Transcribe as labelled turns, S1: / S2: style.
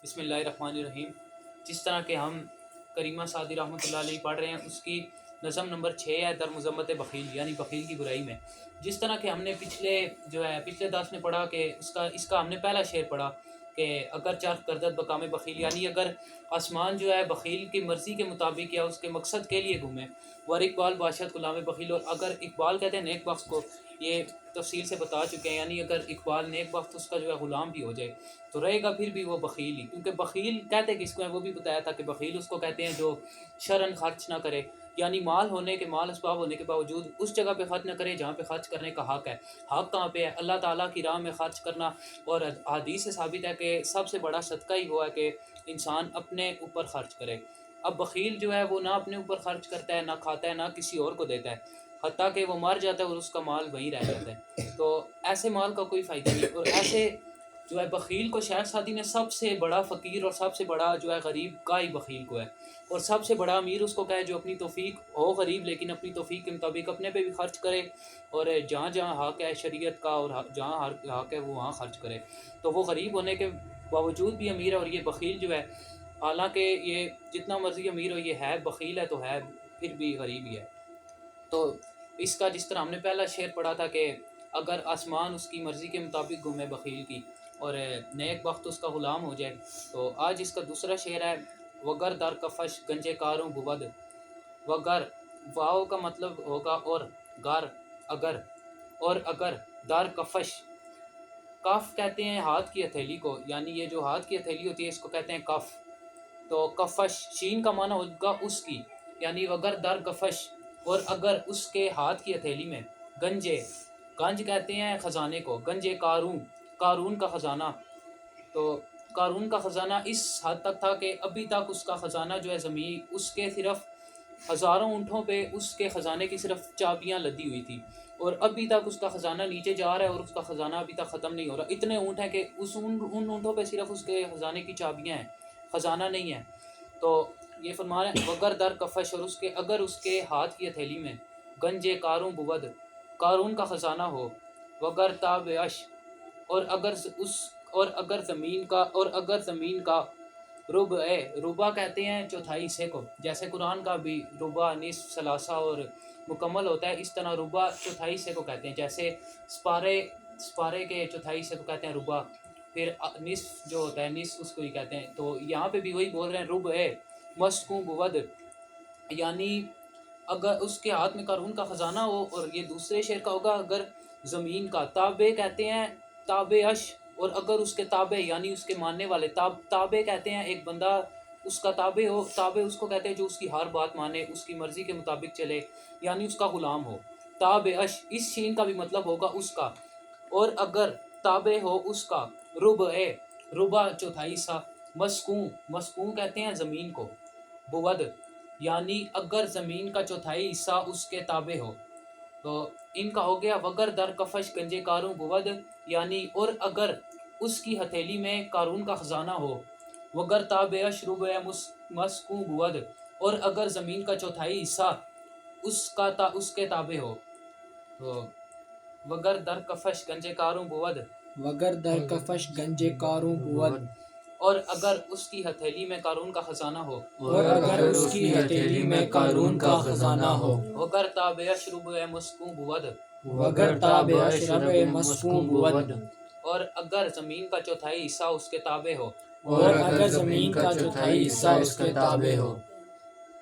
S1: بسم اللہ الرحمن الرحیم۔ جس طرح کہ ہم کریمہ سعدی رحمۃ اللہ علیہ پڑھ رہے ہیں، اس کی نظم نمبر 6 ہے در مذمت بخیل، یعنی بخیل کی برائی میں۔ جس طرح کہ ہم نے پچھلے درس میں پڑھا کہ اس کا ہم نے پہلا شعر پڑھا کہ اگر چرخ گردد بکام بخیل، یعنی اگر آسمان جو ہے بخیل کی مرضی کے مطابق یا اس کے مقصد کے لیے گھومے، ور اقبال باشد غلام بخیل، اور اگر اقبال کہتے ہیں نیک بخت کو، یہ تفصیل سے بتا چکے ہیں، یعنی اگر اقبال نیک بخت اس کا جو ہے غلام بھی ہو جائے تو رہے گا پھر بھی وہ بخیل ہی، کیونکہ بخیل کہتے کس کو ہیں وہ بھی بتایا تھا کہ بخیل اس کو کہتے ہیں جو شرعاً خرچ نہ کرے، یعنی مال اسباب ہونے کے باوجود اس جگہ پہ خرچ نہ کرے جہاں پہ خرچ کرنے کا حق ہے۔ حق کہاں پہ ہے؟ اللہ تعالیٰ کی راہ میں خرچ کرنا، اور حدیث سے ثابت ہے کہ سب سے بڑا صدقہ ہی وہ ہے کہ انسان اپنے اوپر خرچ کرے۔ اب بخیل جو ہے وہ نہ اپنے اوپر خرچ کرتا ہے، نہ کھاتا ہے، نہ کسی اور کو دیتا ہے، حتیٰ کہ وہ مر جاتا ہے اور اس کا مال وہیں رہ جاتا ہے، تو ایسے مال کا کوئی فائدہ نہیں۔ اور ایسے جو ہے بخیل کو شیخ سعدی نے سب سے بڑا فقیر اور سب سے بڑا جو ہے غریب کا ہی بخیل کو ہے، اور سب سے بڑا امیر اس کو کہے جو اپنی توفیق ہو غریب لیکن اپنی توفیق کے مطابق اپنے پہ بھی خرچ کرے، اور جہاں جہاں حق ہے شریعت کا اور جہاں حق ہے وہ وہاں خرچ کرے، تو وہ غریب ہونے کے باوجود بھی امیر ہے۔ اور یہ بخیل جو ہے حالانکہ یہ جتنا مرضی امیر ہو، یہ ہے بخیل ہے تو ہے پھر بھی غریب ہی ہے۔ تو اس کا جس طرح ہم نے پہلا شعر پڑھا تھا کہ اگر آسمان اس کی مرضی کے مطابق گھومے بخیل کی اور نیک بخت اس کا غلام ہو جائے، تو آج اس کا دوسرا شعر ہے وگر در کفش گنجے کاروں بود۔ وگر واو کا مطلب ہوگا اور، گر اگر، اور اگر در کفش، کف کہتے ہیں ہاتھ کی ہتھیلی کو، یعنی یہ جو ہاتھ کی ہتھیلی ہوتی ہے اس کو کہتے ہیں کف، تو کفش شین کا معنی ہوگا اس کی، یعنی وگر در کفش، اور اگر اس کے ہاتھ کی ہتھیلی میں، گنجے، گنج کہتے ہیں خزانے کو، گنجے قارون کا خزانہ، تو قارون کا خزانہ اس حد تک تھا کہ ابھی تک اس کا خزانہ جو ہے زمین، اس کے صرف ہزاروں اونٹوں پہ اس کے خزانے کی صرف چابیاں لدی ہوئی تھی، اور ابھی تک اس کا خزانہ نیچے جا رہا ہے اور اس کا خزانہ ابھی تک ختم نہیں ہو رہا۔ اتنے اونٹ ہیں کہ ان اونٹوں پہ صرف اس کے خزانے کی چابیاں ہیں، خزانہ نہیں ہے۔ تو یہ فرما رہے ہیں وگر در کفش، اور اگر اس کے ہاتھ کی ہتھیلی میں، گنجے کاروں بود، قارون کا خزانہ ہو، وگر تاب عش، اور اگر زمین کا ربع کہتے ہیں چوتھائی حصے کو، جیسے قرآن کا بھی ربع، نصف، ثلاثہ اور مکمل ہوتا ہے، اس طرح ربع چوتھائی حصے کو کہتے ہیں، جیسے سپارے کے چوتھائی حصے کو کہتے ہیں ربع، پھر نصف جو ہوتا ہے نصف اس کو ہی کہتے ہیں، تو یہاں پہ بھی وہی بول رہے ہیں ربع مسکوں بود، یعنی اگر اس کے ہاتھ میں قارون کا خزانہ ہو، اور یہ دوسرے شعر کا ہوگا اگر زمین کا، تابع کہتے ہیں تابع اش، اور اگر اس کے تابع یعنی اس کے ماننے والے، تابع کہتے ہیں ایک بندہ اس کا تابع ہو، تابع اس کو کہتے ہیں جو اس کی ہر بات مانے، اس کی مرضی کے مطابق چلے، یعنی اس کا غلام ہو، تابع اش، اس شین کا بھی مطلب ہوگا اس کا، اور اگر تابع ہو اس کا، ربع چوتھائی حصہ، مسکون کہتے ہیں زمین کو، بود یعنی اگر زمین کا چوتھائی حصہ اس کے تابع ہو، تو ان کا ہو گیا وگر در کفش گنجے کاروں بود، یعنی اور اگر اس کی ہتھیلی میں قارون کا خزانہ ہو، وگر تابع ربع مسکوں بود، اور اگر زمین کا چوتھائی حصہ اس کے تابع ہو، تو وگر در کفش گنجے کاروں بود،
S2: وگر در کفش گنجے کاروں بود،
S1: اور اگر اس کی ہتھیلی میں قارون کا خزانہ ہو،
S2: اور اگر اس کی ہتھیلی میں قارون کا خزانہ ہو،
S1: وگر تابع ربع مسکوں بود،
S2: وگر تابع ربع مسکوں بود،
S1: اور اگر زمین کا چوتھائی حصہ اس کے تابع ہو،
S2: اور اگر زمین کا چوتھائی حصہ اس کے تابع ہو،